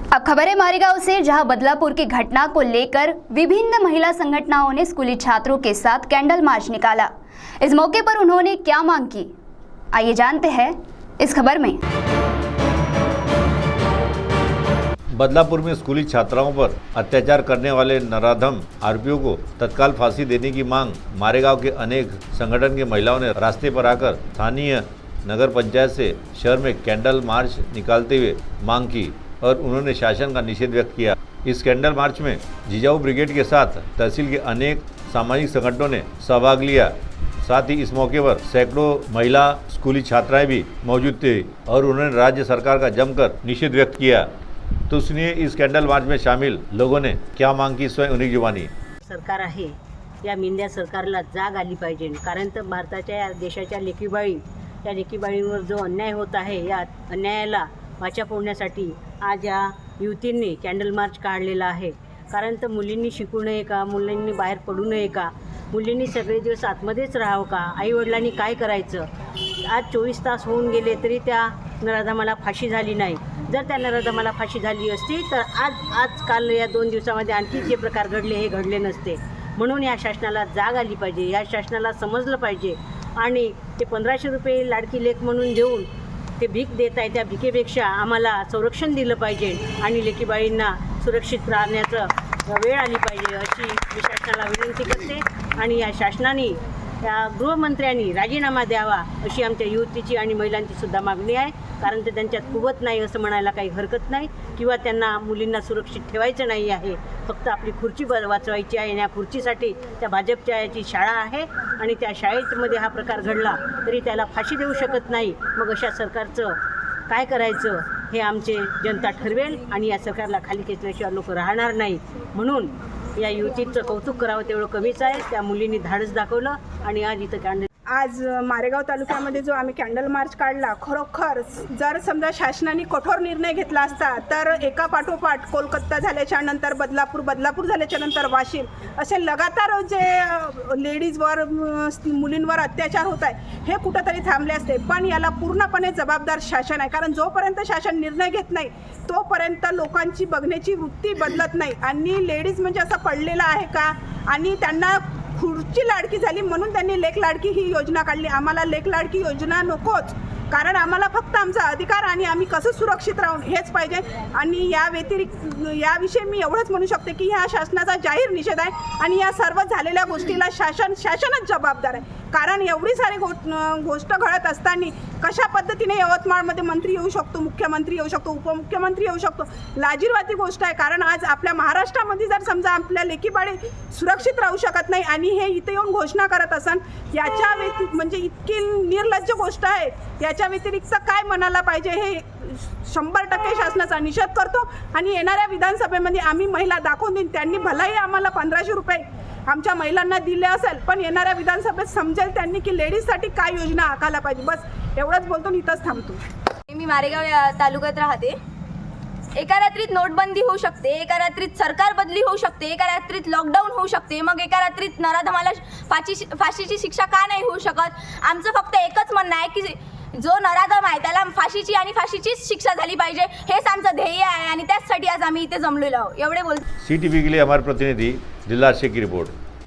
अब खबर है मारेगांव से, जहां बदलापुर की घटना को लेकर विभिन्न महिला संगठनों ने स्कूली छात्रों के साथ कैंडल मार्च निकाला। इस मौके पर उन्होंने क्या मांग की, आइए जानते हैं इस खबर में। बदलापुर में स्कूली छात्राओं पर अत्याचार करने वाले नराधम आरोपियों को तत्काल फांसी देने की मांग मारेगांव के अनेक संगठन की महिलाओं ने रास्ते पर आकर स्थानीय नगर पंचायत से शहर में कैंडल मार्च निकालते हुए मांग की और उन्होंने शासन का निषेध व्यक्त किया। इस कैंडल मार्च में जिजाऊ ब्रिगेड के साथ तहसील के अनेक सामाजिक संगठनों ने सहभाग लिया। साथ ही इस मौके पर सैकड़ों महिला स्कूली छात्राएं भी मौजूद थे और उन्होंने राज्य सरकार का जमकर निषेध व्यक्त किया। तो सुनिए इस कैंडल मार्च में शामिल लोगों ने क्या मांग की, स्वयं उन्हीं की जुबानी। सरकार आहे या मिंद्या सरकारला जाग आली पाहिजे, कारण तर भारताच्या या देशाच्या लेकीबाळी या लेकीबाळींवर जो अन्याय होत आहे या अन्यायाला वाचा फोडण्यासाठी आज या युवतींनी कॅन्डल मार्च काढलेला आहे। कारण तर मुलींनी शिकू नये का, मुलींनी बाहेर पडू नये का, मुलींनी सगळे दिवस आतमध्येच राहावं का, आईवडिलांनी काय करायचं। आज 24 तास होऊन गेले तरी त्या नराधमाला फाशी झाली नाही। जर त्या नराधमाला फाशी झाली असती तर आजकाल या 2 दिवसामध्ये आणखी जे प्रकार घडले हे घडले नसते। म्हणून या शासनाला जाग आली पाहिजे, या शासनाला समजलं पाहिजे आणि ते 1500 रुपये लाडकी लेक म्हणून देऊन ते भीक देत आहे, त्या भीकेपेक्षा आम्हाला संरक्षण दिलं पाहिजे आणि लेकीबाळींना सुरक्षित राहण्याचं वेळ आली पाहिजे अशी मी शासनाला विनंती करते। आणि या शासनाने या गृहमंत्र्यांनी राजीनामा द्यावा अशी आमच्या युवतीची आणि महिलांची सुद्धा मागणी आहे। कारण ते त्यांच्यात कुवत नाही असं म्हणायला काही हरकत नाही, किंवा त्यांना मुलींना सुरक्षित ठेवायचं नाही आहे, फक्त आपली खुर्ची वाचवायची आहे। या खुर्चीसाठी त्या भाजपच्या याची शाळा आहे आणि त्या शाळेमध्ये हा प्रकार घडला तरी त्याला फाशी देऊ शकत नाही। मग अशा सरकारचं काय करायचं हे आमचे जनता ठरवेल आणि या सरकारला खाली खेचल्याशिवाय लोक राहणार नाही। म्हणून या युवतीचं कौतुक करावं तेवढं कमीच आहे। त्या मुलींनी धाडस दाखवलं आणि आज इथं आज मारेगाव तालुक्यामध्ये जो आम्ही कॅन्डल मार्च काढला, खरोखर जर समजा शासनाने कठोर निर्णय घेतला असता तर एका पाठोपाठ कोलकाता झाल्याच्या नंतर बदलापूर झाल्याच्या नंतर वाशिम असे लगातार जे लेडीजवर मुलींवर अत्याचार होत आहे हे कुठंतरी थांबले असते। पण याला पूर्णपणे जबाबदार शासन आहे, कारण जोपर्यंत शासन निर्णय घेत नाही तोपर्यंत लोकांची बघण्याची वृत्ती बदलत नाही। आणि लेडीज म्हणजे असं पडलेला आहे का, आणि त्यांना खुर्ची लाडकी झाली म्हणून त्यांनी लेक लाडकी ही योजना काढली। आम्हाला लेक लाडकी योजना नकोच, कारण आम्हाला फक्त आमचा अधिकार आणि आम्ही कसं सुरक्षित राहून हेच पाहिजे। आणि याविषयी मी एवढंच म्हणू शकते की ह्या शासनाचा जाहीर निषेध आहे आणि या सर्व झालेल्या गोष्टीला शासनच जबाबदार आहे। कारण एवढी सारी गोष्ट घडत असताना कशा पद्धतीने यवतमाळमध्ये मंत्री येऊ शकतो, मुख्यमंत्री येऊ शकतो, उपमुख्यमंत्री येऊ शकतो, लाजिरवाणी गोष्ट आहे। कारण आज आपल्या महाराष्ट्रामध्ये जर समजा आपल्या लेकीबाळी सुरक्षित राहू शकत नाही आणि हे इथे येऊन घोषणा करत असन, याच्या म्हणजे इतकी निर्लज्ज गोष्ट आहे। याच्या व्यतिरिक्त काय म्हणायला पाहिजे हे 100% शासनाचा निषेध करतो। आणि येणाऱ्या विधानसभेमध्ये आम्ही महिला दाखवून देईन, त्यांनी भलाही आम्हाला 1500 रुपये आमच्या महिलांना दिले असेल, पण येणाऱ्या विधानसभेत समजेल त्यांनी की लेडीजसाठी काय योजना आखायला पाहिजे। बस एवढंच बोलतो, इथंच थांबतो। मी मारेगाव या तालुक्यात राहते। एका रात्रीत नोटबंदी होऊ शकते, एका रात्रीत सरकार बदली होऊ शकते, एका रात्रीत लॉकडाऊन होऊ शकते, मग एका रात्रीत नराधमाला फाशीची शिक्षा का नाही होऊ शकत। आमचं फक्त एकच म्हणणं आहे की जो नराधम आहे त्याला फाशीची आणि फाशीचीच शिक्षा झाली पाहिजे, हेच आमचं ध्येय आहे आणि त्याचसाठी आज आम्ही इथे जमलेलो आहोत। एवढे बोलतो। CTV के लिए हमारे प्रतिनिधि दिलदार शेख की रिपोर्ट।